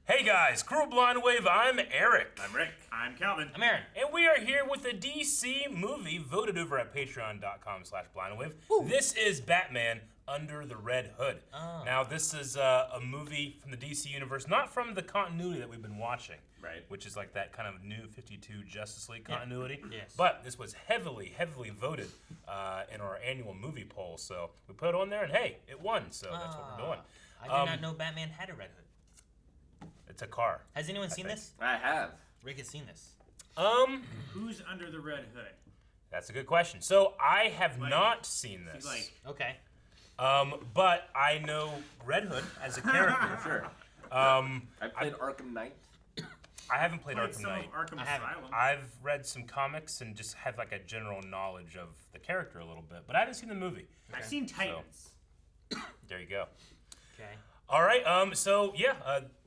Hey guys, Crew Blind Wave, I'm Eric. I'm Rick. I'm Calvin. I'm Aaron. And we are here with a DC movie voted over at patreon.com/blindwave. This is Batman Under the Red Hood. Oh. Now, this is a movie from the DC universe, not from the continuity that we've been watching. Right. Which is like that kind of new 52 Justice League continuity. Yes. But this was heavily voted in our annual movie poll. So we put it on there and hey, it won. So that's what we're doing. I did not know Batman had a Red Hood. It's a car. Has anyone seen this? I have. Rick has seen this. Who's under the red hood? That's a good question. So I have not seen this. Okay. But I know Red Hood as a character. Sure. I played Arkham Knight. I haven't played Like Arkham some Knight. of Arkham I haven't. Asylum. I've read some comics and just have like a general knowledge of the character a little bit, but I haven't seen the movie. I've seen Titans. There you go. Okay. All right. So yeah.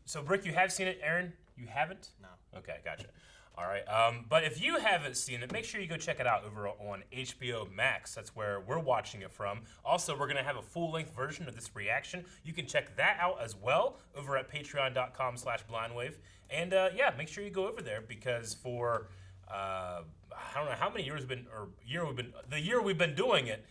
So Rick, you have seen it. Aaron, you haven't? No. Okay, gotcha. All right. But if you haven't seen it, make sure you go check it out over on HBO Max. That's where we're watching it from. Also, we're gonna have a full-length version of this reaction. You can check that out as well over at patreon.com/blindwave. And yeah, make sure you go over there because for I don't know how many years the year we've been doing it,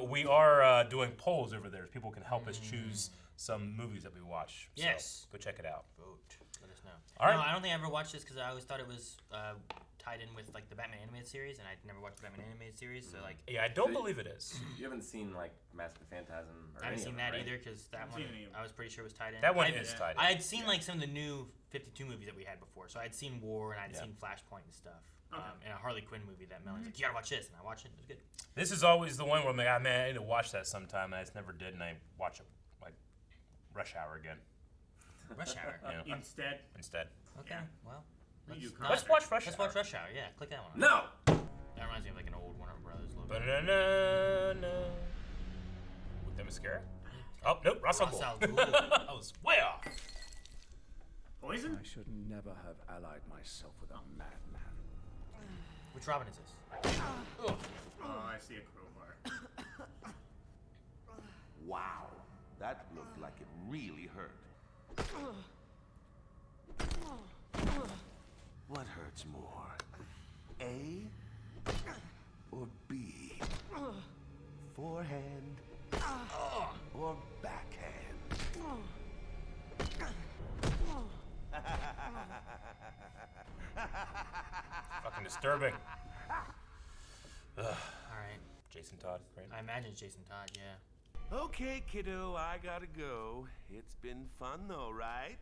we are doing polls over there. People can help us choose some movies that we watch. Yes. So go check it out. Vote. Let us know. All right. No, I don't think I ever watched this because I always thought it was tied in with like the Batman animated series, and I'd never watched the Batman animated series, so like Yeah, I don't believe it is. You haven't seen like Mask of the Phantasm or I haven't any seen of that them, right? either because that one seen any of them. I was pretty sure was tied in. That one I, is tied in. I had seen like some of the new 52 movies that we had before, so I'd seen War and I'd Yeah. seen Flashpoint and stuff. Okay. And a Harley Quinn movie that Melanie's like, you gotta watch this, and I watched it. It was good. This is always the one where I'm like, ah, man, I need to watch that sometime, and I just never did, and I watch it like Rush Hour again Rush Hour. Yeah. Instead, instead. Okay. Yeah. Well, We do not- Let's watch Rush Let's Hour. watch Rush Hour. Yeah, click that one. No! That reminds me of like an old Warner Brothers logo. Ba-na-na-na. With the mascara? Oh, nope, Ra's al Ghul. Ra's al Ghul. I was way off. poison. I should never have allied myself with a madman. Which Robin is this? Oh, I see a crowbar. Wow, that looked like it really hurt. What hurts more? A or B? Forehand or backhand? Fucking disturbing. Ugh. All right. Jason Todd, great. I imagine it's Jason Todd. Yeah. Okay, kiddo, I gotta go. It's been fun though, right?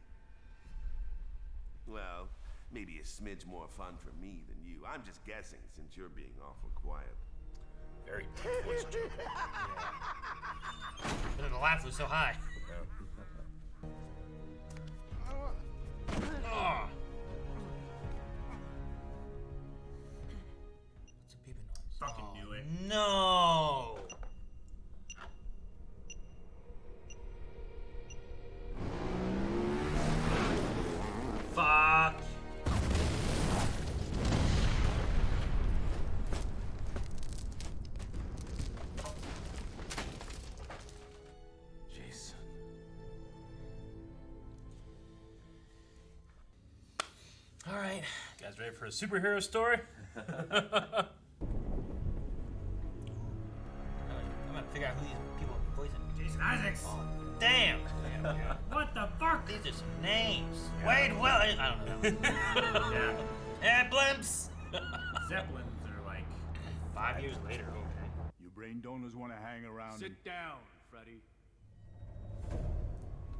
Well, maybe a smidge more fun for me than you. I'm just guessing since you're being awful quiet. Very deep voice joke. But then the laugh was so high. Oh. What's a beeping noise? Fucking knew it. No. Fuck. Jason. All right. You guys ready for a superhero story? I'm gonna figure out who these people are voicing. Jason Isaacs. Oh, damn. What the fuck? These are some names. Wade Will. I don't know. Yeah. Eh, blimps. Zeppelins are like. 5 years later. Okay. You brain donors want to hang around. Sit down, Freddy.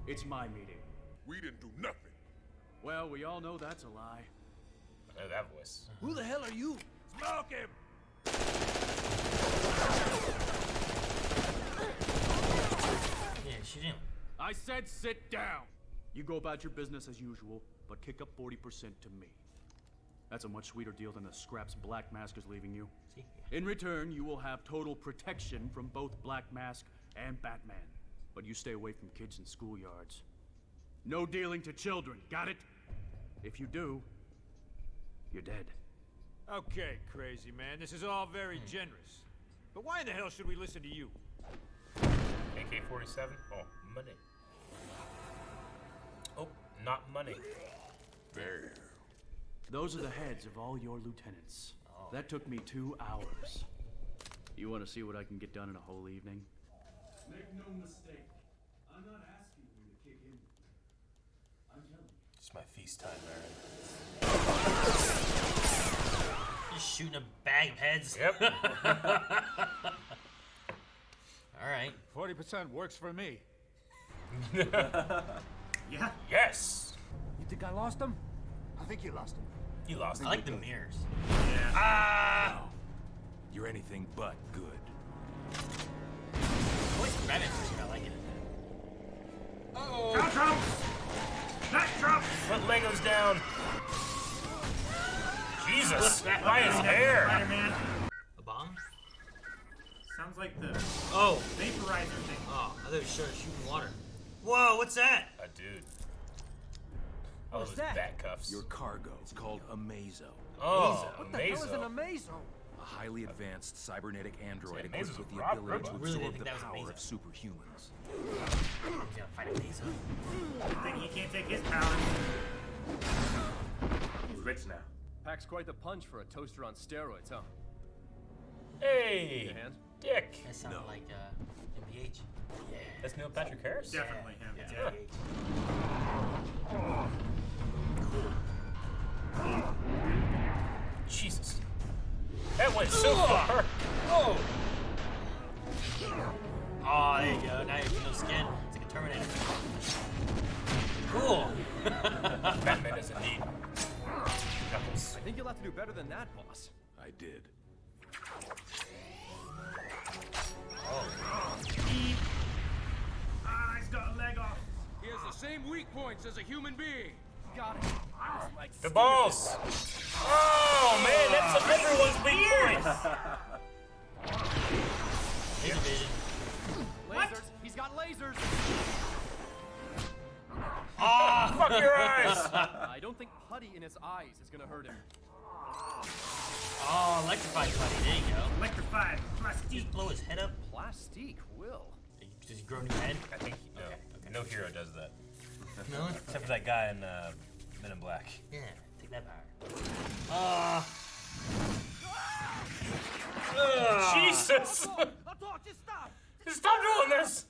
It's my meeting. We didn't do nothing. Well, we all know that's a lie. I know that voice. Who the hell are you? Smoke him! Yeah, she didn't. I said sit down. You go about your business as usual, but kick up 40% to me. That's a much sweeter deal than the scraps Black Mask is leaving you. See? In return, you will have total protection from both Black Mask and Batman. But you stay away from kids in schoolyards. No dealing to children, got it? If you do, you're dead. Okay, crazy man, this is all very generous. But why in the hell should we listen to you? AK-47? Oh, money. Oh, not money. There. Those are the heads of all your lieutenants. That took me 2 hours. You want to see what I can get done in a whole evening? Make no mistake. I'm not asking you to kick in. I'm telling you. It's my feast time, Aaron. Just shooting a bag of heads. Yep. All right. 40% works for me. Yeah. Yes. You think I lost him? I think you lost him. He lost. I like the mirrors. Yeah. Ah. You're anything but good. Voice of Batman, I like it. Cow trumps! Nut trumps! Put Legos down. Jesus. Why his hair? Spider-Man. A bomb? Sounds like the Oh. vaporizer thing. Oh, I thought it was shooting water. Whoa, what's that? A dude. Oh, those bat cuffs. Your cargo is called Amazo, Oh, What the hell is an Amazo. Amazo? a highly advanced cybernetic android Say, equipped Amazo's with a the rock ability to robot. Really, they absorb think the that was power Amazo. of superhumans. He's gonna fight a Mesa. Good thing he can't take his powers. He's rich now. Packs quite the punch for a toaster on steroids, huh? Hey, Your hand? Dick. That sounded like MPH. Yeah. That's Neil Patrick Harris. Definitely him. Yeah. Yeah. Jesus. That went so far. Oh! Oh, there you go. Now you have no skin. It's like a Terminator. Cool. Batman doesn't need knuckles. I think you'll have to do better than that, boss. I did. Ah, he's got a leg off. He has the same weak points as a human being. Got it. I was like, The balls. Oh man, that's everyone's weak point. Laser vision. lasers. He's got lasers. Ah, fuck your eyes. I don't think putty in his eyes is gonna hurt him. Oh, electrified buddy. There you go. Electrified. Plastique. Just blow his head up. Plastique will. Does he grow a new head? I think no. Okay. No hero does that. No? Except for that guy in Men in Black. Yeah, take that power. Jesus! I'll talk. Just stop. Stop doing this!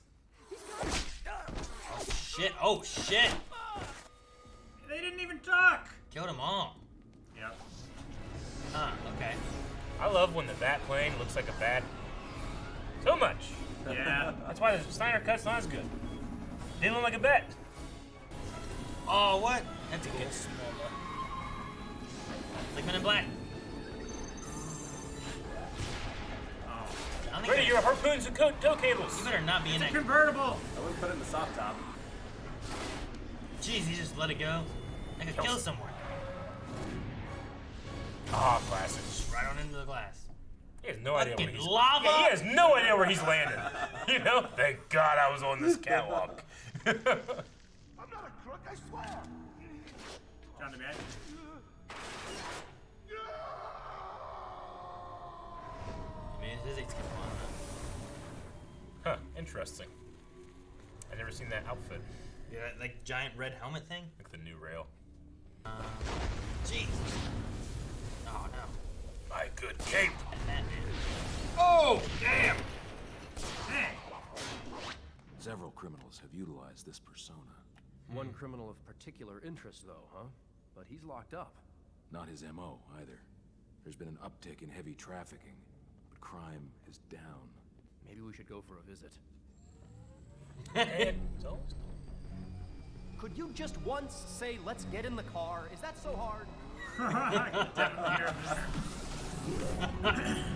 Shit. Oh, shit. They didn't even talk. Killed them all. Yep. Huh, okay. I love when the bat plane looks like a bat. So much. Yeah. That's why the Snyder Cut's not as good. They look like a bat. Oh, what? That's a good small look. Like Men in Black. I think Ready your harpoons and tow cables. you better not be in that. Convertible. I wouldn't put it in the soft top. Jeez, he just let it go. I could kill someone. Ah, glasses. Right on into the glass. He has no idea where Fucking he's lava? Yeah, he has no idea where he's landed. You know? Thank God I was on this catwalk. I'm not a crook, I swear. John the Bad. I mean, his physics come on. Huh, interesting. I've never seen that outfit. Yeah, that like giant red helmet thing. Like the new rail. Jeez. Oh no. My good cape. And that dude. Oh, damn. Hey. Several criminals have utilized this persona. One criminal of particular interest, though, huh? But he's locked up. Not his MO, either. There's been an uptick in heavy trafficking, but crime is down. Maybe we should go for a visit. And so, Could you just once say, let's get in the car? Is that so hard? Definitely hear him there.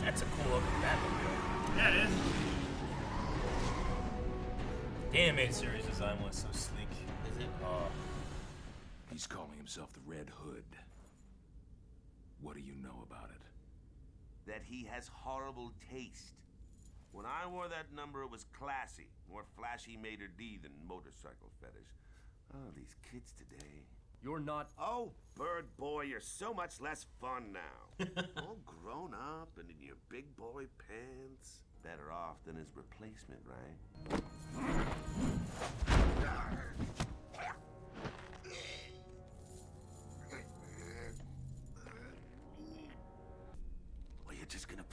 that's a cool looking Batmobile. Yeah, it is. The animated series design was so sleek. Is it? He's calling himself the Red Hood. What do you know about it? That he has horrible taste. When I wore that number, it was classy. More flashy maitre d' than motorcycle fetish. Oh, these kids today. You're not. Oh, bird boy, you're so much less fun now. All grown up and in your big boy pants. Better off than his replacement, right?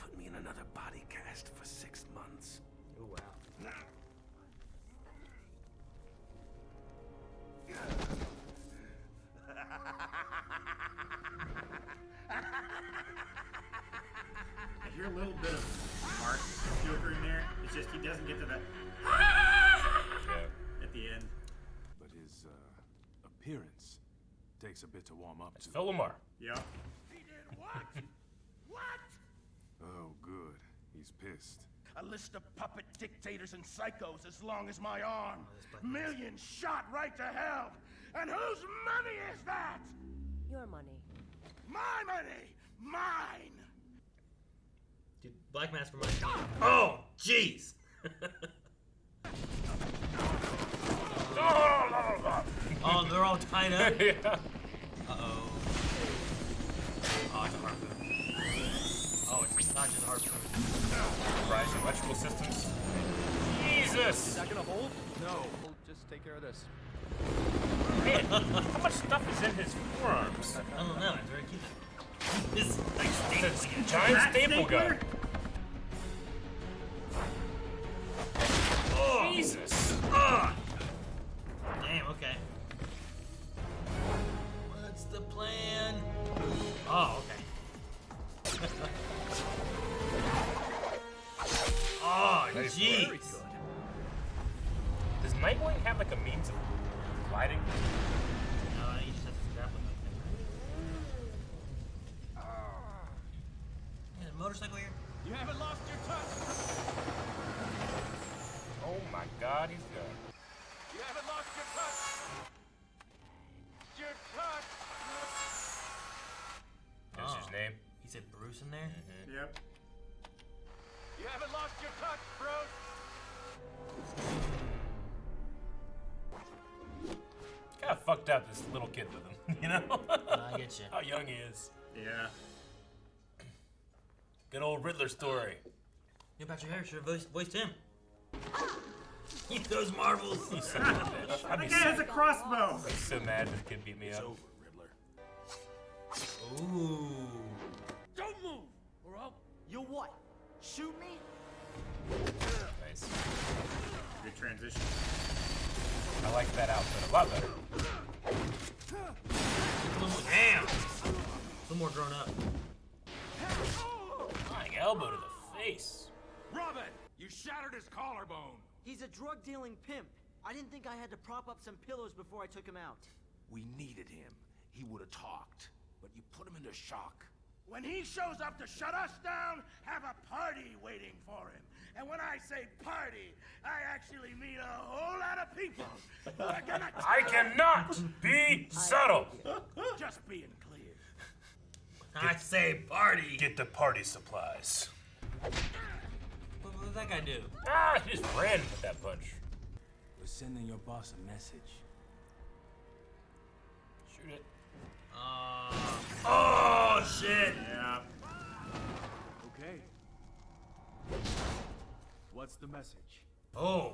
put me in another body cast for 6 months. Oh wow. I hear a little bit of Mark Joker in there. It's just he doesn't get to that Yeah. at the end. But his appearance takes a bit to warm up It's to. Phil Lamar. Yeah. He did what? What? Oh, good. He's pissed. A list of puppet dictators and psychos as long as my arm. Millions shot right to hell. And whose money is that? Your money. My money! Mine! Dude, Black Mask reminds me. Oh, jeez. Oh, they're all tied up. Yeah. Uh-oh. Oh, it's a harpoon. Oh, it's not just a harpoon. Rise electrical systems. Jesus! Is that gonna hold? No, we'll just take care of this. Man, how much stuff is in his forearms? I don't know. It's very cute. This like It's a stapling. giant That staple gun. stapler? Oh, Jesus! oh. Damn. Okay. What's the plan? Oh, okay. Oh, jeez. Does Nightwing have like a means of gliding? No, he just has to grappling hook thing. There's a motorcycle here. You haven't lost your touch. Oh my God, he's good. You haven't lost your touch. Your touch. There's his name. He said Bruce in there. Yep. You haven't lost your touch, bro. Kind of fucked up this little kid with him, you know? I get you. How young he is. Yeah. Good old Riddler story. Yo, Patrick Harris should have voiced him. He throws marbles. You son of a bitch. I'd be That guy has a crossbow. so mad this kid beat me It's up. over, Riddler. Ooh. Don't move, or I'll. You'll what? Shoot me? Nice. Good transition. I like that outfit a lot better. Damn. A little more grown up. Flying elbow to the face. Robin, you shattered his collarbone. He's a drug dealing pimp. I didn't think I had to prop up some pillows before I took him out. We needed him. He would have talked. But you put him into shock. When he shows up to shut us down, have a party waiting for him. And when I say party, I actually mean a whole lot of people who are gonna I cannot be subtle. just being clear. I say party. Get the party supplies. What did that guy do? Ah, he just ran with that punch. We're sending your boss a message. Shoot it. Oh shit. Yeah. Okay. What's the message? Oh.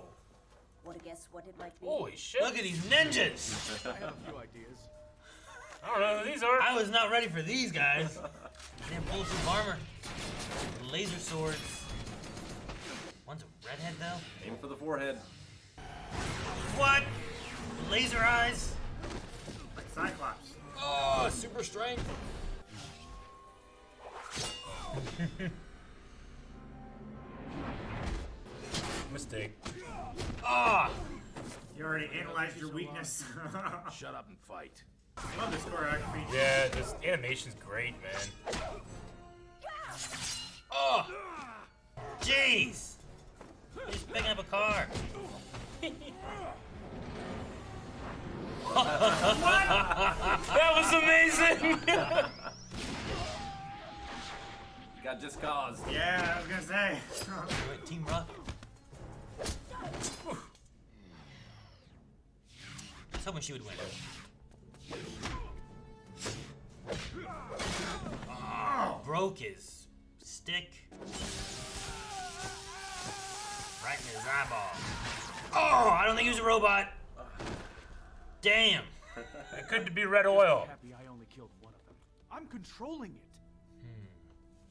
Want to guess what it might be? Holy shit. Look at these ninjas. I have a few ideas. I don't know who these are. I was not ready for these guys. Damn bulletproof armor. Laser swords. One's a redhead though. Aim for the forehead. What? Laser eyes. Like Cyclops. Oh, super strength. Mistake. Ah. You already analyzed your weakness. Shut up and fight. Love this choreography. Yeah, this animation's great, man. Oh. Jeez. He's picking up a car. That was amazing. Got just cause. Yeah, I was gonna say. Team Rocket. I was hoping she would win. Oh, broke his stick. Right in his eyeball. Oh, I don't think he was a robot. Damn. It could be red oil. Happy I only killed one of them. I'm controlling it.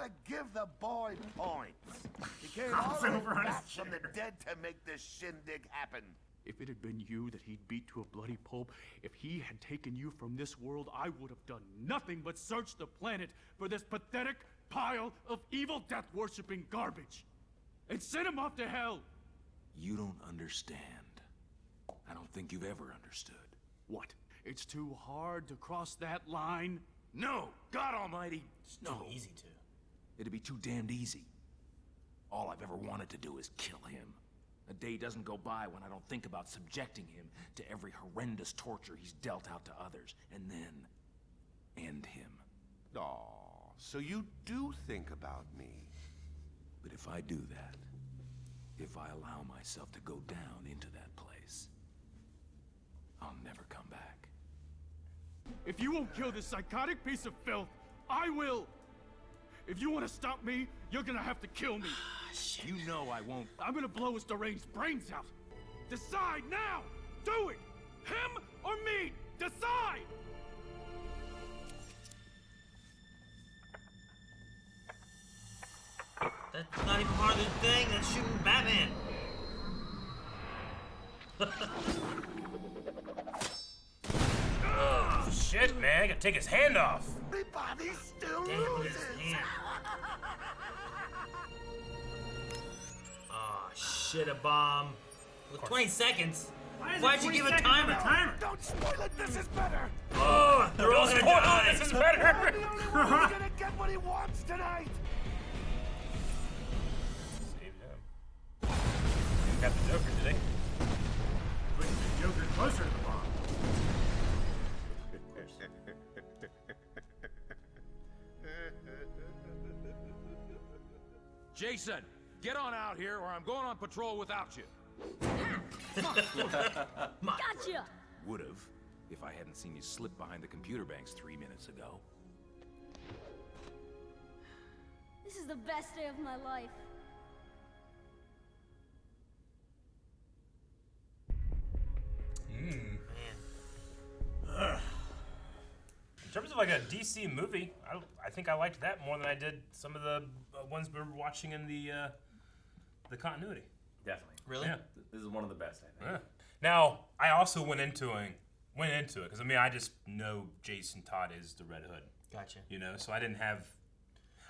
gotta give the boy points. He came Hops all the way over on his back from the chair. dead to make this shindig happen. If it had been you that he'd beat to a bloody pulp, if he had taken you from this world, I would have done nothing but search the planet for this pathetic pile of evil death-worshipping garbage. And send him off to hell! You don't understand. I don't think you've ever understood. What? It's too hard to cross that line? No! God almighty! No. Too easy to. It'd be too damned easy. All I've ever wanted to do is kill him. A day doesn't go by when I don't think about subjecting him to every horrendous torture he's dealt out to others, and then end him. Aw, so you do think about me. But if I do that, if I allow myself to go down into that place, I'll never come back. If you won't kill this psychotic piece of filth, I will! If you want to stop me, you're gonna have to kill me. You know I won't. I'm gonna blow his deranged brains out. Decide now! Do it! Him or me! Decide! That's not even part of the thing. That's shooting Batman. Oh, shit, man. I gotta take his hand off. My body's still Damn, look at loses. his hand. Oh, shit, a bomb. With 20 seconds? Why'd you give a timer? Don't spoil it. This is better. Oh, they're all gonna die. This is better. The only one who's gonna get what he wants tonight. Save him. Got the Joker today. Putting the Joker closer to the bomb. Jason, get on out here or I'm going on patrol without you. Gotcha! Would've, if I hadn't seen you slip behind the computer banks 3 minutes ago. This is the best day of my life. In terms of like a DC movie, I think I liked that more than I did some of the ones we were watching in the continuity. Definitely. Really? Yeah. This is one of the best, I think. Yeah. Now, I also went into it because I mean I just know Jason Todd is the Red Hood. Gotcha. You know, so I didn't have.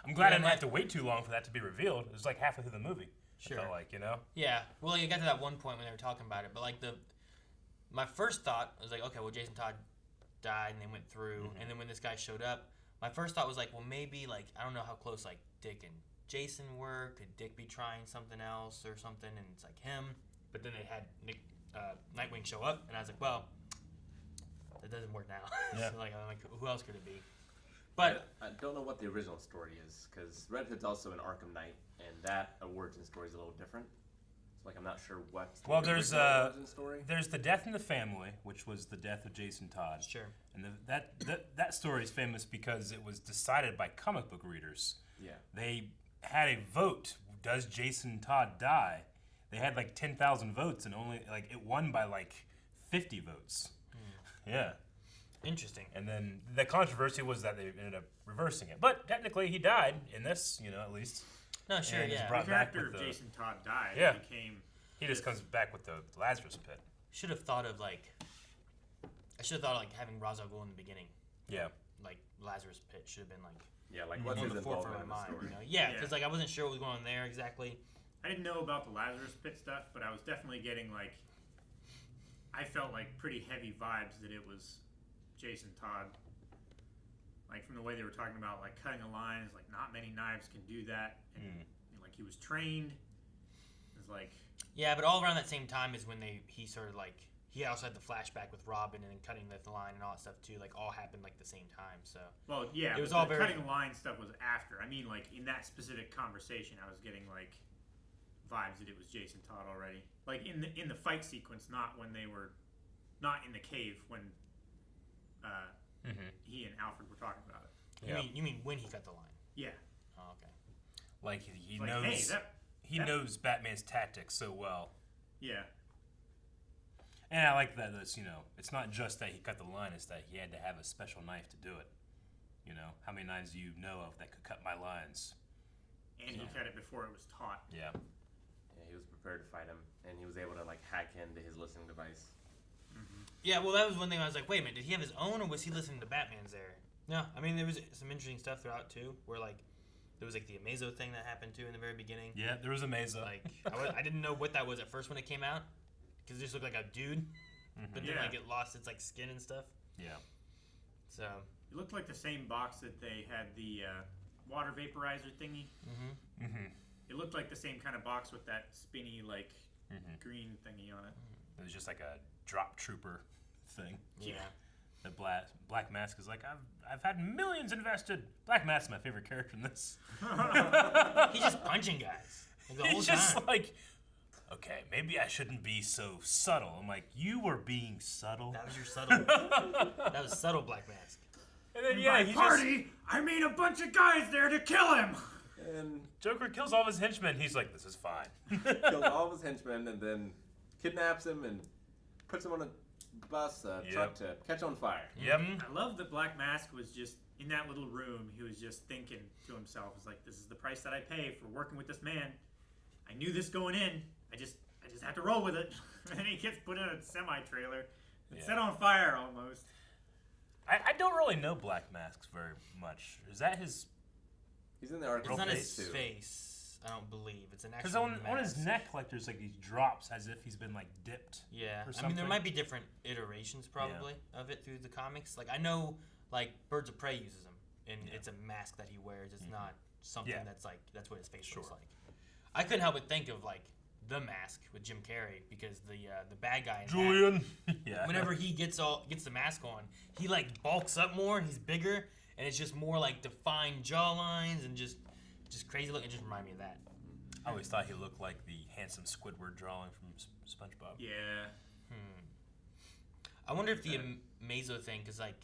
I'm glad I didn't have to wait too long for that to be revealed. It was like halfway through the movie. Sure. I felt like, you know. Yeah. Well, you got to that one point when they were talking about it, but like my first thought was like, okay, well, Jason Todd died and they went through, and then when this guy showed up, my first thought was like, well, maybe like I don't know how close like Dick and Jason were. Could Dick be trying something else or something? And it's like him. But then they had Nightwing show up, and I was like, well, that doesn't work now. Yeah. So, like, I'm like, who else could it be? But I don't know what the original story is, because Red Hood's also an Arkham Knight, and that origin story is a little different. So, like, I'm not sure what's the There's original origin story. there's the death in the family, which was the death of Jason Todd. Sure. And that story is famous because it was decided by comic book readers. Yeah. They had a vote. Does Jason Todd die? They had like 10,000 votes, and only like it won by like 50 votes. Yeah. interesting. And then the controversy was that they ended up reversing it. But technically, he died in this, you know, at least. No, sure, and is yeah. brought The back character with of Jason Todd died. Yeah. It became. He just comes back with the Lazarus pit. Should have thought of like. I should have thought of like having Ra's al Ghul in the beginning. Yeah. Like Lazarus pit should have been like. Yeah, like what's on his the forefront involvement of in my the mind. story? You know? Yeah, Yeah. because like I wasn't sure what was going on there exactly. I didn't know about the Lazarus Pit stuff, but I was definitely getting like. I felt like pretty heavy vibes that it was Jason Todd. Like from the way they were talking about like cutting a line, it's like not many knives can do that, and like he was trained. It's like. Yeah, but all around that same time is when he sort of like he also had the flashback with Robin and then cutting the line and all that stuff too. Like all happened like the same time. So. Well, yeah, it was but all the very. cutting the line stuff was after. I mean, like in that specific conversation, I was getting like vibes that it was Jason Todd already. Like in the fight sequence, not when they were, not in the cave when he and Alfred were talking about it. You mean when he cut the line? Yeah. Oh, okay. Like he Like, knows. hey, he knows Batman's tactics so well. Yeah. And I like that. That's, you know, it's not just that he cut the line; it's that he had to have a special knife to do it. You know, how many lines do you know of that could cut my lines? And he cut it before it was taught. Yeah. Yeah, he was prepared to fight him, and he was able to like hack into his listening device. Yeah, well, that was one thing I was like, wait a minute, did he have his own, or was he listening to Batman's there? No, I mean, there was some interesting stuff throughout, too, where, like, there was, like, the Amazo thing that happened, too, in the very beginning. Yeah, there was Amazo. Like, I didn't know what that was at first when it came out, because it just looked like a dude, but then, like, it lost its, like, skin and stuff. Yeah. So. It looked like the same box that they had the water vaporizer thingy. It looked like the same kind of box with that spinny, like, green thingy on it. It was just like a drop trooper thing. Yeah. The Black Mask is like, I've had millions invested. Black Mask is my favorite character in this. He's just punching guys. Like, the whole He's just time. like, okay, maybe I shouldn't be so subtle. I'm like, you were being subtle. That was your subtle. That was subtle Black Mask. And then, In yeah, my he party, I mean a bunch of guys there to kill him. And Joker kills all of his henchmen. He's like, this is fine. kills all of his henchmen, and then kidnaps him and puts him on a bus, truck to catch on fire. Yep. I love that Black Mask was just in that little room. He was just thinking to himself, "It's like, this is the price that I pay for working with this man. I knew this going in. I just have to roll with it." And he gets put in a semi-trailer and set on fire almost. I don't really know Black Masks very much. Is that his? He's in the article. It's not face his too. face, I don't believe. It's an actual Because on his neck, like, there's like these drops as if he's been like dipped. Yeah, or I mean, there something. might be different iterations probably of it through the comics. Like, I know, like, Birds of Prey uses them, and it's a mask that he wears. It's not something that's like, that's what his face looks like. I couldn't help but think of, like, The Mask with Jim Carrey, because the bad guy in Julian. that, whenever he gets the mask on, he, like, bulks up more, and he's bigger, and it's just more, like, defined jawlines and just crazy look. It just reminded me of that. I always thought he looked like the handsome Squidward drawing from SpongeBob. Yeah. I wonder if the Amazo thing, because, like,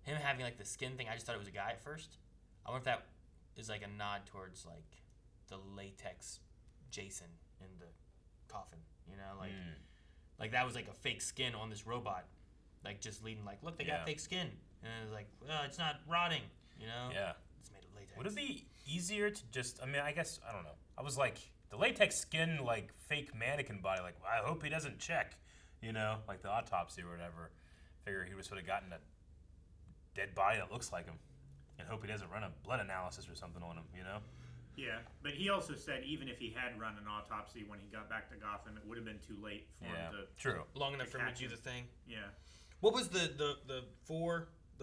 him having, like, the skin thing, I just thought it was a guy at first. I wonder if that is, like, a nod towards, like, the latex Jason in the coffin, you know? Like that was, like, a fake skin on this robot. Like, just leading, like, look, they got fake skin. And it was like, well, it's not rotting, you know? Yeah. It's made of latex. Would it be easier to just, I mean, I guess, I don't know. I was like, the latex skin, like, fake mannequin body, like, well, I hope he doesn't check, you know, like the autopsy or whatever. Figure he would have gotten a dead body that looks like him and hope he doesn't run a blood analysis or something on him, you know? Yeah, but he also said even if he had run an autopsy when he got back to Gotham, it would have been too late for him to... True. Long enough for him to catch do him. the thing. Yeah. What was the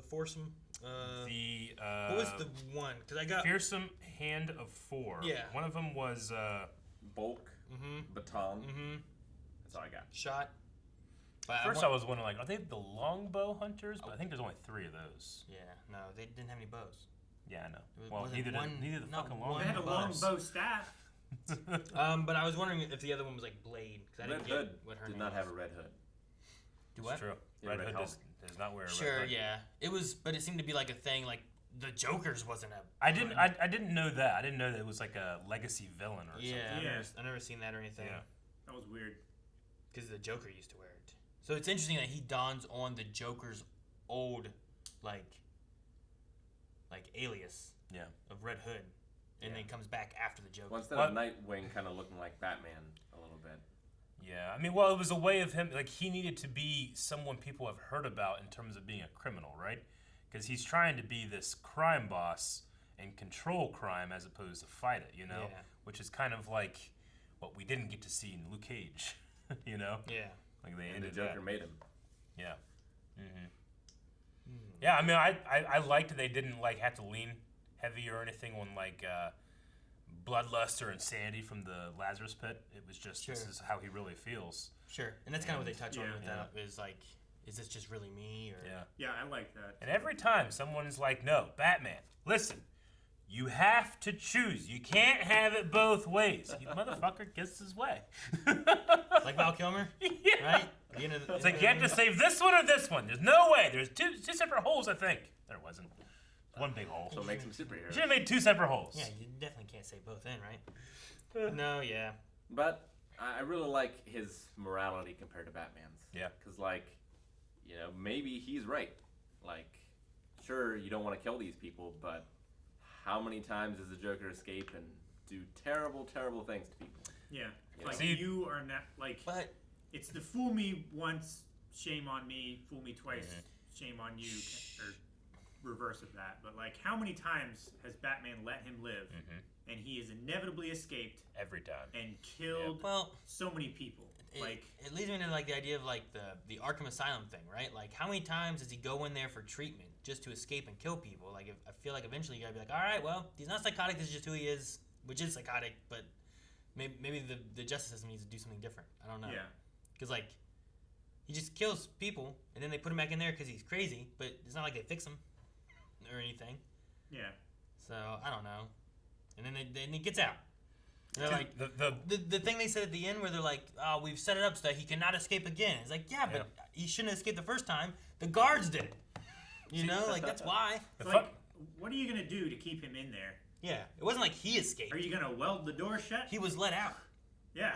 foursome? What was the one? Because I got... Fearsome Hand of Four. Yeah. One of them was... Bulk, baton. That's all I got. Shot. But First I was wondering, like, are they the longbow hunters? But I think there's only 3 of those. Yeah, no, they didn't have any bows. Yeah, I know. was- Well, was it neither one- the no, fucking one long They had a long bows. bow staff. But I was wondering if the other one was like Blade, because I Red didn't Hood get what her did name not was. have a red hood. Do what? It's true. Yeah, Red red Hood helmet. does not wear a Sure, red hood. yeah. It was, but it seemed to be like a thing. Like the Joker's wasn't a. I didn't know that. I didn't know that it was like a legacy villain or Yeah, something. I never seen that or anything. Yeah. That was weird. Because the Joker used to wear it. So it's interesting that he dons on the Joker's old, like alias. Yeah. Of Red Hood, and then comes back after the Joker. Well, instead of Nightwing kind of looking like Batman a little bit. Yeah, I mean, well, it was a way of him, like, he needed to be someone people have heard about in terms of being a criminal, right? Because he's trying to be this crime boss and control crime as opposed to fight it, you know? Yeah. Which is kind of like what we didn't get to see in Luke Cage, you know? Yeah. And Like, they the ended Joker that. made him. Yeah. Yeah, I mean, I liked they didn't, like, have to lean heavy or anything on, like, bloodlust or insanity from the Lazarus Pit. It was just, this is how he really feels. Sure, and that's kind of what they touch on with yeah. that. Is like, is this just really me or? Yeah. Yeah, I like that. And every time someone's like, no, Batman, listen, you have to choose. You can't have it both ways. He motherfucker gets his way. Like Val Kilmer? Yeah. Right? The end of the, It's like, you have to save this one or this one. There's no way. There's two separate holes, I think. There wasn't. One big hole. So make some superheroes. Should have made 2 separate holes. Yeah, you definitely can't say both in, right? No, yeah. But I really like his morality compared to Batman's. Yeah. Because, like, you know, maybe he's right. Like, sure, you don't want to kill these people, but how many times does the Joker escape and do terrible, terrible things to people? Yeah. You Like, know? you are not, like, But it's the fool me once, shame on me, fool me twice, shame on you, or reverse of that. But, like, how many times has Batman let him live, and he has inevitably escaped Every time. and killed well, so many people? it leads me to like the idea of like the Arkham Asylum thing, right? Like how many times does he go in there for treatment just to escape and kill people? Like I feel like eventually you gotta be like, all right, well, he's not psychotic. This is just who he is, which is psychotic. But maybe the justice system needs to do something different. I don't know. Yeah. Because like he just kills people and then they put him back in there because he's crazy. But it's not like they fix him or anything. Yeah. So I don't know. And then he gets out. And they're like The the thing they said at the end where they're like, oh, we've set it up so that he cannot escape again. It's like, yeah, but he shouldn't have escaped the first time. The guards did it. You know, like that's why. Like, what are you gonna do to keep him in there? Yeah, it wasn't like he escaped. Are you gonna weld the door shut? He was let out. Yeah.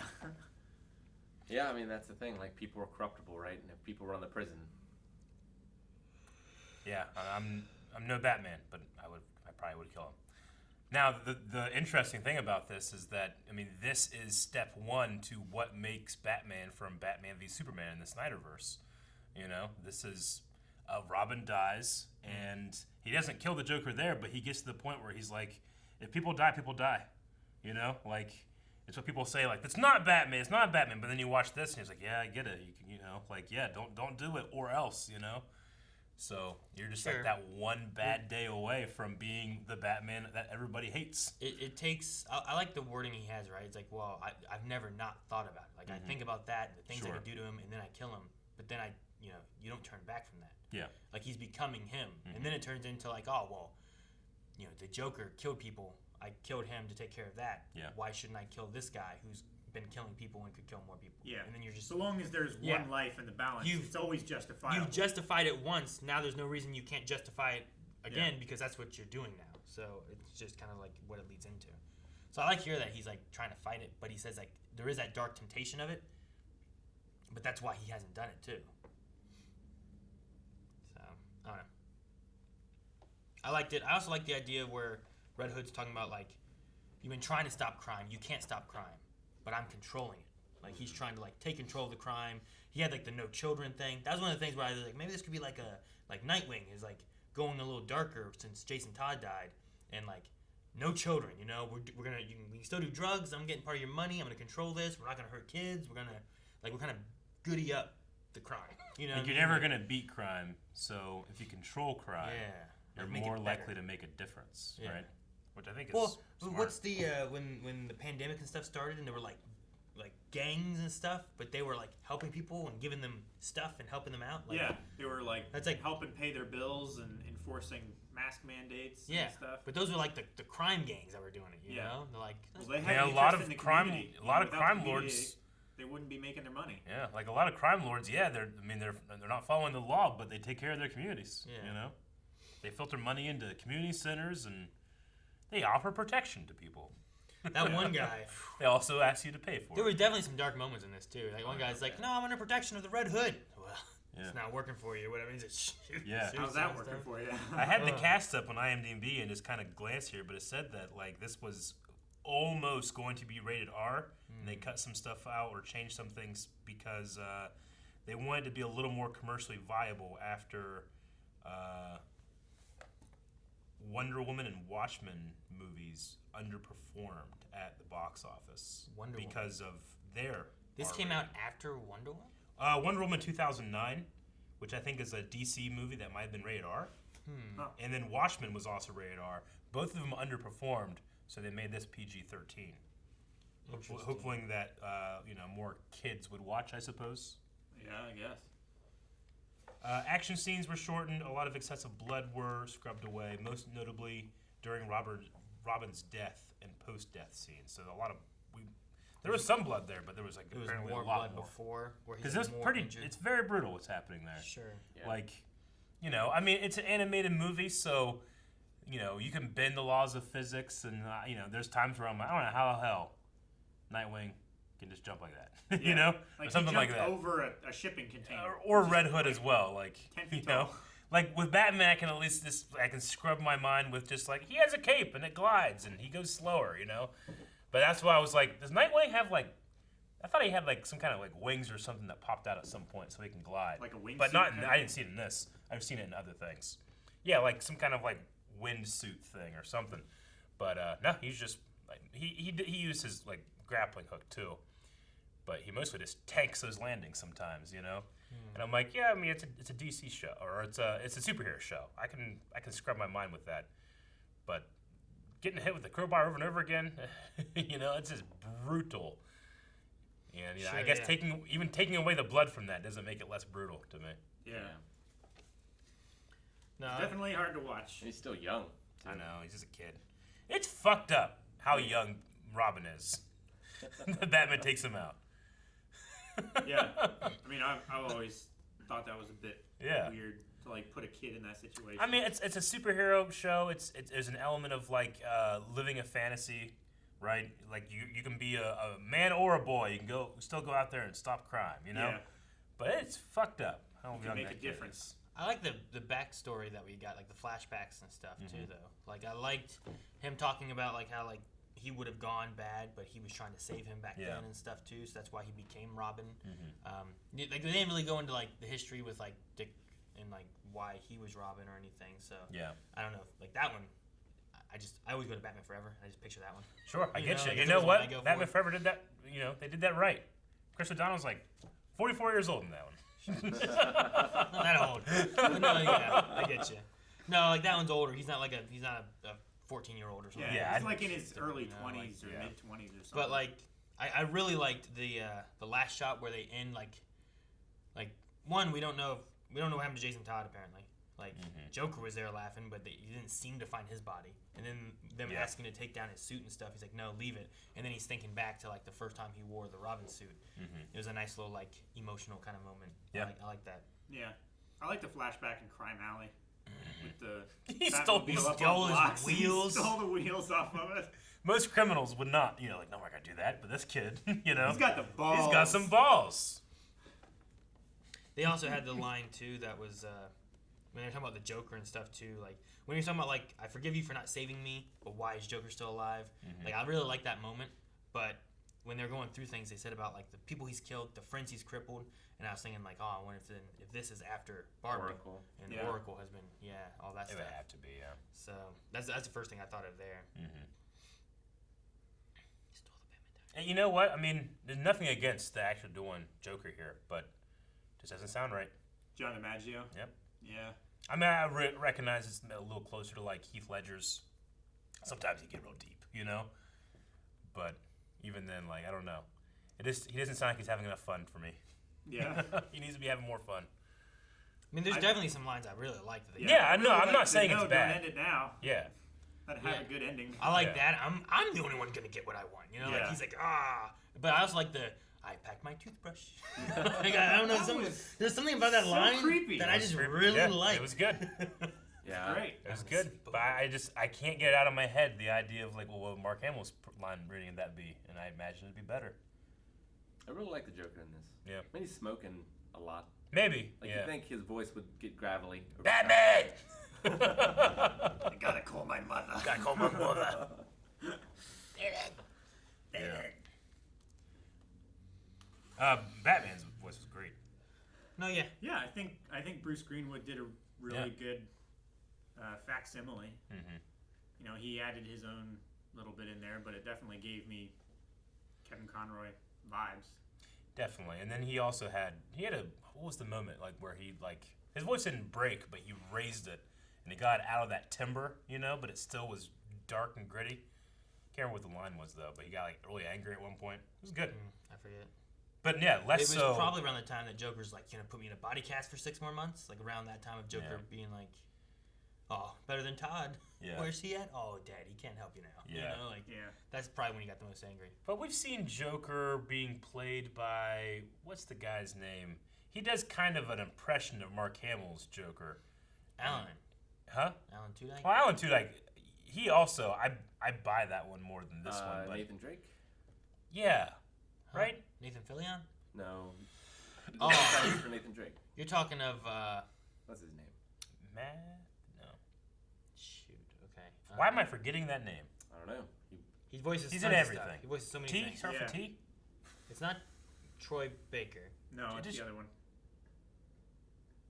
Yeah, I mean, that's the thing. Like, people are corruptible, right? And if people run the prison. Yeah, I'm no Batman, but I probably would kill him. Now, the interesting thing about this is that, I mean, this is step one to what makes Batman from Batman v Superman in the Snyderverse. You know, this is Robin dies, and he doesn't kill the Joker there, but he gets to the point where he's like, if people die, people die. You know, like, it's what people say, like, it's not Batman, it's not Batman. But then you watch this, and he's like, yeah, I get it. You know, like, yeah, don't do it, or else, you know. So you're just like that one bad day away from being the Batman that everybody hates. It takes. I like the wording he has, right? It's like, well, I've never not thought about it. Like I think about that, and the things I could do to him, and then I kill him. But then you don't turn back from that. Yeah. Like he's becoming him, and then it turns into like, oh well, the Joker killed people. I killed him to take care of that. Yeah. Why shouldn't I kill this guy who's been killing people and could kill more people? Yeah. And then you're just so long as there's one life in the balance, it's always justifiable. You've justified it once. Now there's no reason you can't justify it again because that's what you're doing now. So it's just kind of like what it leads into. So I like to hear that he's like trying to fight it, but he says like there is that dark temptation of it, but that's why he hasn't done it too. So I don't know. I liked it. I also like the idea where Red Hood's talking about like you've been trying to stop crime, you can't stop crime, but I'm controlling it. Like he's trying to like take control of the crime. He had like the no children thing. That was one of the things where I was like, maybe this could be like Nightwing is like going a little darker since Jason Todd died, and like no children. You know, we can still do drugs. I'm getting part of your money. I'm gonna control this. We're not gonna hurt kids. We're kind of goody up the crime. You know, like you're never gonna beat crime. So if you control crime, you're more likely to make a difference, right? Which I think is smart. What's the when the pandemic and stuff started and there were like gangs and stuff, but they were like helping people and giving them stuff and helping them out. Like, yeah, they were like that's like helping pay their bills and enforcing mask mandates. And stuff. But those were like the crime gangs that were doing it. You know, they're like they had a lot of crime. A lot of crime lords. They wouldn't be making their money. Yeah, like a lot of crime lords. Yeah, they're not following the law, but they take care of their communities. Yeah. You know, they filter money into community centers and they offer protection to people. That one guy. They also ask you to pay for it. There were definitely some dark moments in this too. Like one guy's like, "No, I'm under protection of the Red Hood." Well, it's not working for you. Whatever. He's like, shoot. Yeah. How's that working for you? I had the cast up on IMDb and just kind of glanced here, but it said that like this was almost going to be rated R, and they cut some stuff out or changed some things because they wanted to be a little more commercially viable after Wonder Woman and Watchmen movies underperformed at the box office because of their. This R came rating. out after Wonder Woman? Wonder Woman 2009, which I think is a DC movie that might have been rated R. And then Watchmen was also rated R. Both of them underperformed, so they made this PG-13. Hoping that more kids would watch, I suppose. Yeah, I guess. Action scenes were shortened. A lot of excessive blood were scrubbed away, most notably during Robin's death and post-death scenes. So there was some blood there, but there was apparently more a lot blood more before. Because it's very brutal what's happening there. Sure. Yeah. Like, I mean, it's an animated movie, so you can bend the laws of physics, and there's times where I'm like, I don't know how the hell Nightwing can just jump like that, Like or something like that. Over a shipping container, or Red Hood as well, like 10 feet tall. Like with Batman, I can at least I can scrub my mind with just like he has a cape and it glides and he goes slower, you know. But that's why I was like, does Nightwing have like? I thought he had like some kind of like wings or something that popped out at some point so he can glide. Like a wingsuit. But not. I didn't see it in this. I've seen it in other things. Yeah, like some kind of like windsuit thing or something. But no, he's just like, he used his like grappling hook too. But he mostly just tanks those landings sometimes, you know. And I'm like, yeah, I mean it's a DC show or it's a superhero show. I can scrub my mind with that. But getting hit with the crowbar over and over again, you know, it's just brutal. And you know, Sure, I guess yeah. taking away the blood from that doesn't make it less brutal to me. Yeah. No, It's definitely hard to watch. And he's still young. I know, he's just a kid. It's fucked up how young Robin is. Batman takes him out. Yeah. I mean, I've always thought that was a bit Yeah. weird to like put a kid in that situation. I mean, it's a superhero show. There's an element of like living a fantasy, right? Like you can be a man or a boy. You can still go out there and stop crime, you know. Yeah. But it's fucked up how You young can make that a kid difference. is. I like the backstory that we got, like the flashbacks and stuff too, though. Like I liked him talking about like how like he would have gone bad, but he was trying to save him back then and stuff too. So that's why he became Robin. Like they didn't really go into like the history with like Dick and like why he was Robin or anything. So Yeah. I don't know. Like that one, I always go to Batman Forever. I just picture that one. Sure, I get you. like, You if know there's one I what? go for. Batman Forever did that. You know, they did that right. Chris O'Donnell's like 44 years old in that one. Not that old. But no, yeah, I get you. No, like that one's older. He's not a 14-year-old or something. Yeah, Yeah, he's like in his early you know, 20s like, or yeah. mid 20s or something. But like, I really liked the last shot where they end like one we don't know what happened to Jason Todd apparently. Like Joker was there laughing, but he didn't seem to find his body. And then them asking to take down his suit and stuff. He's like, no, leave it. And then he's thinking back to like the first time he wore the Robin suit. It was a nice little like emotional kind of moment. Yeah. I like that. yeah, I like the flashback in Crime Alley with the He stole Batmobile up stole on his blocks. wheels. He stole the wheels off of it. Most criminals would not, you know, like, no, we're not gonna do that. But this kid, you know, He's got the balls. He's got some balls. They also had the line too that was when they were talking about the Joker and stuff too. Like when you're talking about like, I forgive you for not saving me, but why is Joker still alive? Like I really like that moment. But when they're going through things, they said about like the people he's killed, the friends he's crippled, and I was thinking like, oh, I wonder if this is after Barbara Oracle. and Yeah. Oracle has been all that It stuff. would have to be, yeah. So that's the first thing I thought of there. And you know what? I mean, there's nothing against the actual doing Joker here, but it just doesn't sound right. John DiMaggio. Yep. Yeah. I mean, I recognize it's a little closer to like Heath Ledger's. Sometimes he get real deep, you know. But even then, like I don't know, he doesn't sound like he's having enough fun for me. Yeah. He needs to be having more fun. I mean, there's definitely some lines I really liked. That they Yeah, I know. Really I'm like not the saying no, it's bad. Don't end it now. Yeah. That'd have a good ending. I like Yeah. that. I'm the only one gonna get what I want. You know, Yeah. like he's like but I also like the I packed my toothbrush. Like, I don't know. There's something about that so line creepy. that I just Creepy. really Yeah, like. It was good. Yeah. Great. It was good. But I can't get it out of my head the idea of like, well, what would Mark Hamill's line reading of that be? And I imagine it'd be better. I really like the Joker in this. Yeah. I mean, he's smoking a lot. Maybe. Like yeah. you think his voice would get gravelly. Batman! I gotta call my mother. Gotta call my mother. Batman's voice was great. No, yeah. Yeah, I think Bruce Greenwood did a really good facsimile. You know, he added his own little bit in there, but it definitely gave me Kevin Conroy vibes. Definitely. And then he also had what was the moment like where he like his voice didn't break, but he raised it and he got out of that timbre, you know, but it still was dark and gritty. Can't remember what the line was though, but he got like really angry at one point. It was good. I forget. But yeah, It less was so. probably around the time that Joker's like, you know, put me in a body cast for 6 more months. Like around that time of Joker being like, oh, better than Todd. Yeah. Where's he at? Oh, Dad, he can't help you now. Yeah. You know, like that's probably when he got the most angry. But we've seen Joker being played by what's the guy's name? He does kind of an impression of Mark Hamill's Joker. Alan. Huh? Alan Tudyk. Well, Alan Tudyk. He also I buy that one more than this one. But Nathan Drake? yeah. Right? Nathan Fillion? No. Oh. For Nathan Drake. You're talking of What's his name? No. Shoot. Okay. Why am I forgetting that name? I don't know. He voices. He's in tons of everything. stuff. He voices so many T? things. Start Yeah. for T? It's not Troy Baker. No, it's just- the other one.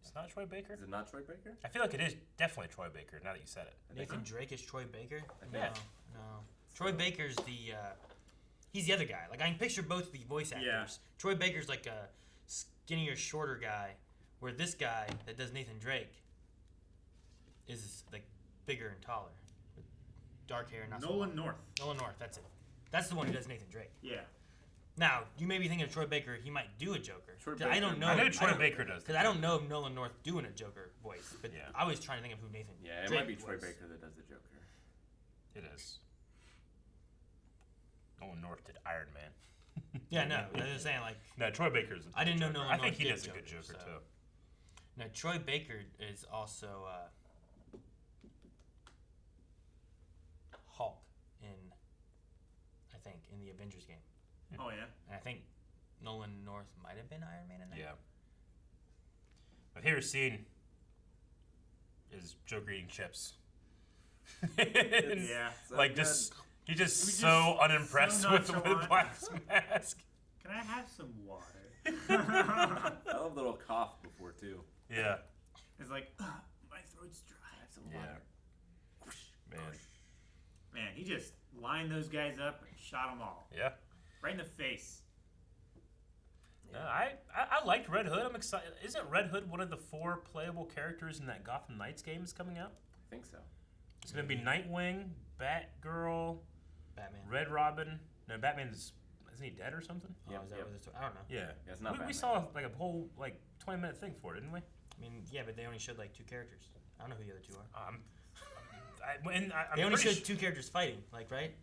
It's not Troy Baker? Is it not Troy Baker? I feel like it is definitely Troy Baker now that you said it. Nathan Drake is Troy Baker? No, Yeah. no. Troy Baker's the, he's the other guy. Like, I can picture both the voice actors. Yeah. Troy Baker's like a skinnier, shorter guy, where this guy that does Nathan Drake is, like, bigger and taller. With dark hair, not so Nolan long. North. Nolan North, that's it. That's the one who does Nathan Drake. Yeah. Now, you may be thinking of Troy Baker, he might do a Joker. Troy 'Cause I don't know. I know Troy Baker does. Because I don't know of Nolan North doing a Joker voice. But Yeah. I was trying to think of who Nathan Yeah, it Drake might be Troy was. Baker that does the Joker. It is. Nolan North did Iron Man. Yeah, no. I was just saying, like, No, Troy Baker's. I didn't know Joker. Nolan I think North he did does a good Joker, Joker so. too. Now, Troy Baker is also Hulk in the Avengers game. Oh, yeah? And I think Nolan North might have been Iron Man in that. Yeah. My favorite scene is Joker eating chips. Yeah. So Like, good. just he's just He was so just unimpressed so with nonchalant. Black's mask. Can I have some water? I love the little cough before, too. Yeah. It's like, my throat's dry. Have some Yeah. water. Man. Man, he just lined those guys up and shot them all. Yeah. Right in the face. No, I liked Red Hood. I'm excited. Isn't Red Hood one of the 4 playable characters in that Gotham Knights game is coming out? I think so. It's going to be Nightwing, Batgirl, Batman. Red Robin. No, Batman's... Isn't he dead or something? Oh, Yep, is that yep. what it's, I don't know. Yeah. Yeah, it's not we Batman. saw like a whole 20-minute thing for it, didn't we? I mean, yeah, but they only showed like 2 characters. I don't know who the other 2 are. I'm They only pretty showed 2 characters fighting, like, right?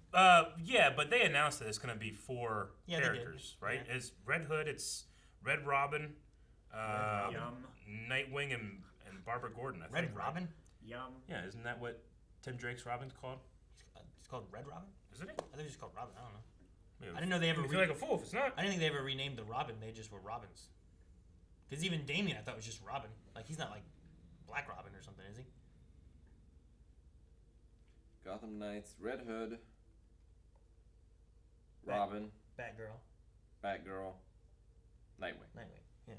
Yeah, but they announced that it's going to be 4 Yeah, they did. characters, right? Yeah. It's Red Hood, it's Red Robin, Yum. Nightwing, and Barbara Gordon, I think. Red right? Robin? Yum. Yeah, isn't that what Tim Drake's Robin's called? It's called Red Robin? Isn't it? I think it's just called Robin. I don't know. Maybe I didn't know they ever I feel like a fool if it's not. I didn't think they ever renamed the Robin. They just were Robins. Because even Damien, I thought was just Robin. Like, he's not like Black Robin or something, is he? Gotham Knights, Red Hood, Robin, Batgirl. Batgirl, Nightwing. Nightwing. Yeah.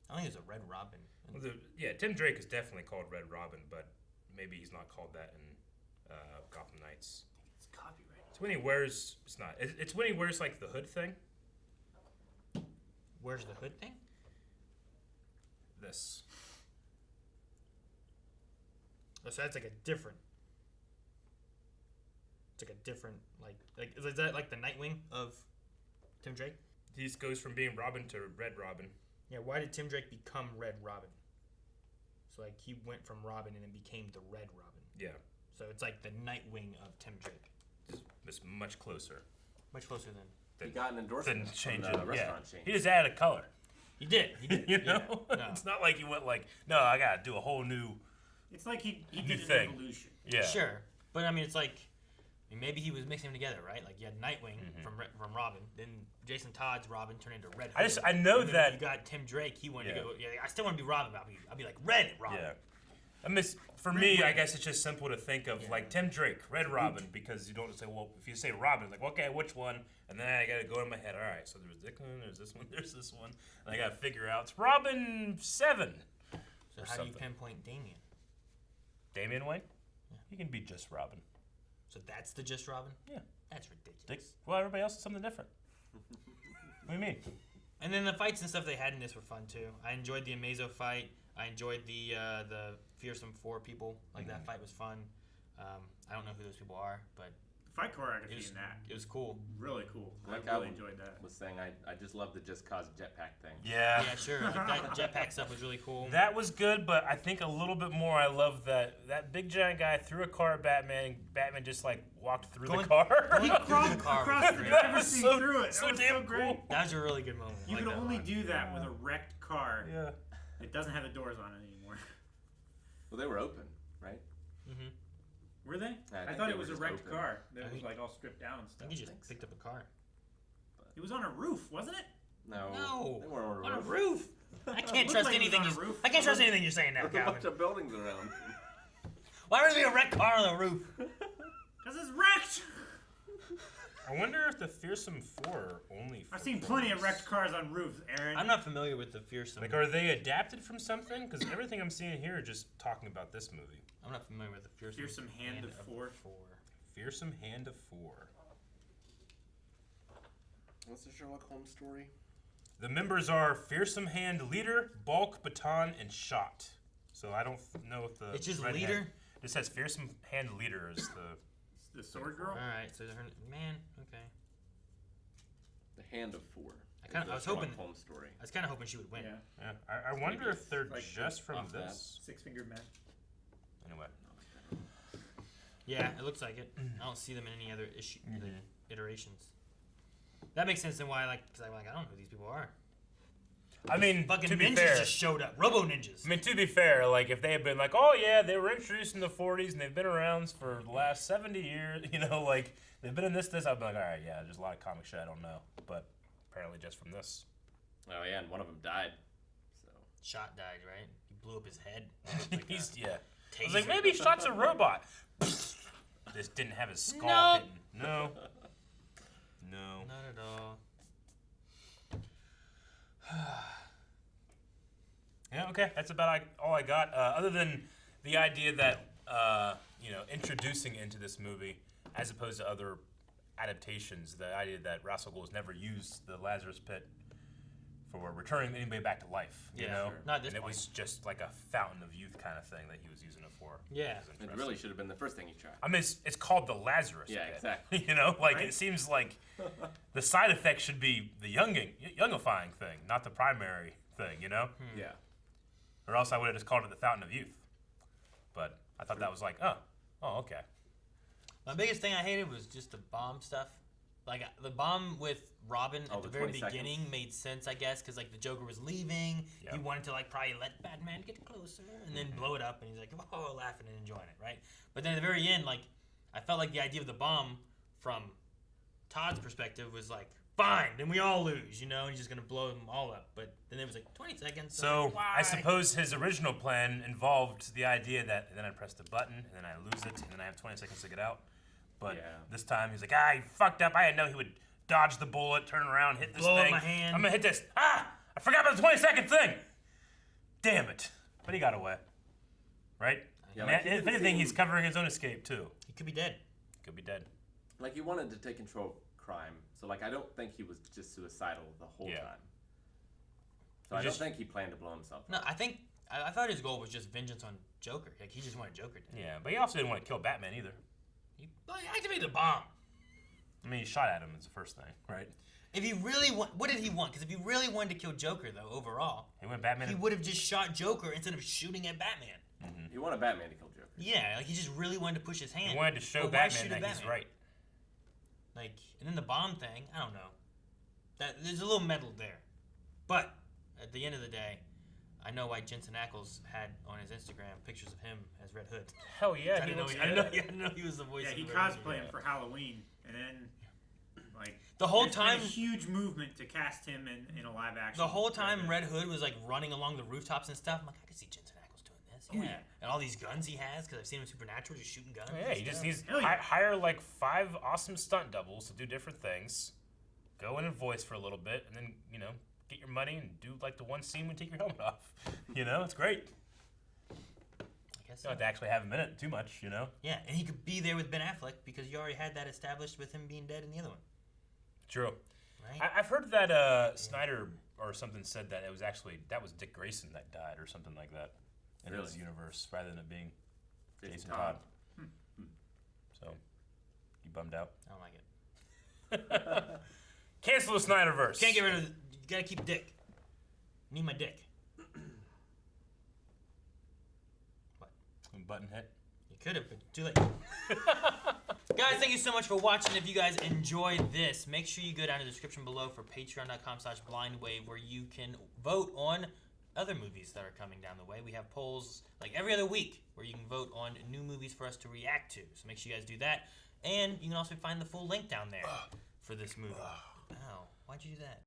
I think it's a Red Robin. Well, yeah, Tim Drake is definitely called Red Robin, but maybe he's not called that in Gotham Knights. It's copyright. It's when he wears. It's not. It's when he wears like the hood thing. Where's the hood thing? This. Oh, so that's like a different. It's like a different like is that like the Nightwing of Tim Drake? He goes from being Robin to Red Robin. Yeah. Why did Tim Drake become Red Robin? So like he went from Robin and then became the Red Robin. Yeah, So it's like the Nightwing of Tim Drake. it's much closer. Much closer than He got an endorsement Than change from the it. restaurant Yeah. chain. He just added a color. He did. You know, Yeah, no. it's not like he went like, no, I gotta do a whole new. It's like he New did an thing. evolution. Yeah. Sure, but I mean, it's like maybe he was mixing them together, right? Like you had Nightwing from Robin, then Jason Todd's Robin turned into Red Hood. I know and then that- you got Tim Drake. He wanted Yeah. to go. Yeah, I still want to be Robin. But I'll be like Red Robin. Yeah. I mean, for me, I guess it's just simple to think of like Tim Drake, Red Robin, because you don't say, well, if you say Robin, like, okay, which one? And then I gotta go in my head, all right, so there's this one, there's this one, there's this one. And I gotta figure out, it's Robin 7. So or how do you something. pinpoint Damien? Damian Wayne? He can be just Robin. So that's the just Robin? Yeah. That's ridiculous. Well, everybody else is something different. What do you mean? And then the fights and stuff they had in this were fun too. I enjoyed the Amazo fight. I enjoyed the Fearsome Four people. Like that fight was fun. I don't know who those people are, but Fight choreography in that. it was cool. Really cool. Like I really enjoyed that. Was saying I just love the Just Cause jetpack thing. Yeah. Yeah, sure. Like that jetpack stuff was really cool. That was good, but I think a little bit more. I love that big giant guy threw a car at Batman. And Batman just like walked through the car. He crawled the car. Across the That driver's was seat so- through it. so That was damn so great. cool. That was a really good moment. I You like could that a only lot. do that with a wrecked car. Yeah. It doesn't have the doors on it anymore. Well, they were open, right? Mm-hmm. Were they? I I think thought they it were was a just wrecked open. car that I was think- like all stripped down and I stuff. think he just picked up a car. It was on a roof, wasn't it? No. No, They weren't on a roof. I can't Looked trust like it was anything. on a roof. I can't trust anything you're saying now, With a bunch Calvin. of buildings around. Why would there be a wrecked car on the roof? Because it's wrecked. I wonder if the Fearsome Four are only. I've seen plenty of wrecked cars on roofs, Aaron. I'm not familiar with the Fearsome. Like, are they adapted from something? Because everything I'm seeing here is just talking about this movie. I'm not familiar with the Fearsome Hand of Four. Fearsome Hand of Four. What's the Sherlock Holmes story? The members are Fearsome Hand Leader, Bulk, Baton, and Shot. So I don't know if the. It's just redhead- Leader? It says Fearsome Hand Leader is the. The sword girl. All right, so her man. Okay. The Hand of Four. I was Sherlock hoping. Holmes story. I was kind of hoping she would win. Yeah. Yeah, I wonder if they're like just from off that. this. Six-fingered man. Anyway. Yeah, it looks like it. I don't see them in any other iterations. That makes sense then why because I'm like, I don't know who these people are. I mean, Fucking to be ninjas fair, just showed up. Robo ninjas. I mean, to be fair, like if they had been like, oh yeah, they were introduced in the 40s and they've been around for the last 70 years, you know, like they've been in this, I'd be like, all right, yeah, there's a lot of comic shit I don't know, but apparently just from this. Oh yeah, and one of them died. So. Shot died, right? He blew up his head. He's yeah. I was taser. like, maybe Shot's a robot. This didn't have his skull Nope. hidden. No. No. Not at all. Yeah, okay. That's about all I got. Other than the idea that, introducing into this movie, as opposed to other adaptations, the idea that Ra's al Ghul's never used the Lazarus Pit for returning anybody back to life, you know? Sure. Not at this and it point. was just like a fountain of youth kind of thing that he was using it for. Yeah. It really should have been the first thing you tried. I mean, it's called the Lazarus Yeah, Pit. exactly. You know, like Right? it seems like the side effect should be the youngifying thing, not the primary thing, you know? Yeah. Or else I would have just called it the Fountain of Youth. But I thought that was like, oh, okay. My biggest thing I hated was just the bomb stuff. Like the bomb with Robin at the the very 20 seconds. beginning made sense, I guess, because like the Joker was leaving. Yep. He wanted to like probably let Batman get closer and then blow it up, and he's like, oh, laughing and enjoying it, right? But then at the very end, like I felt like the idea of the bomb from Todd's perspective was like, fine, then we all lose, you know, and he's just gonna blow them all up. But then it was like 20 seconds. So like, why? I suppose his original plan involved the idea that then I press the button, and then I lose it, and then I have 20 seconds to get out. But Yeah. this time he's like, he fucked up. I didn't know he would dodge the bullet, turn around, hit this Blow up thing. my hand. I'm gonna hit this. I forgot about the 20-second thing. Damn it. But he got away. Right? Yeah, And like, he if didn't anything, seem- he's covering his own escape, too. He could be dead. Could be dead. Like he wanted to take control of crime, so like I don't think he was just suicidal the whole Yeah. time. So He I just- don't think he planned to blow himself No, up. I thought his goal was just vengeance on Joker. Like he just wanted Joker dead. Yeah, but he also didn't want to kill Batman either. He activated the bomb. I mean, he shot at him is the first thing, right? If he really what did he want? Because if he really wanted to kill Joker, though, overall, He went Batman. he would have just shot Joker instead of shooting at Batman. He wanted Batman to kill Joker. Yeah, like he just really wanted to push his hand. He wanted to show But why Batman shoot that at he's Batman? right. Like, and then the bomb thing, I don't know. There's a little meddle there, but at the end of the day, I know why Jensen Ackles had on his Instagram pictures of him as Red Hood. Hell yeah, I didn't know he was the voice. Yeah, of he the Red Hood. cosplayed him for Halloween, and then like The whole there's been time- a huge movement to cast him in a live action. The whole time Red Hood was like running along the rooftops and stuff. I'm like, I could see Jensen Ackles doing this. Oh, yeah. And all these guns he has, because I've seen him in Supernatural just shooting guns. Oh, yeah, and he just stuff. needs Hell yeah. hire like 5 awesome stunt doubles to do different things. Go in and voice for a little bit, and then get your money and do like the one scene when you take your helmet off. It's great. I guess You so. don't have to actually have him in it too much, Yeah, and he could be there with Ben Affleck because you already had that established with him being dead in the other one. True. Right? I've heard that Snyder or something said that that was Dick Grayson that died or something like that in his Really? universe rather than it being Jason Todd. Todd. So, you bummed out? I don't like it. Cancel the Snyderverse. Can't get rid of it. You gotta keep Dick. Need my Dick. What? Button hit. You could have, but too late. Guys, thank you so much for watching. If you guys enjoyed this, make sure you go down to the description below for patreon.com/blindwave where you can vote on other movies that are coming down the way. We have polls like every other week where you can vote on new movies for us to react to. So make sure you guys do that. And you can also find the full link down there for this movie. Ow, why'd you do that?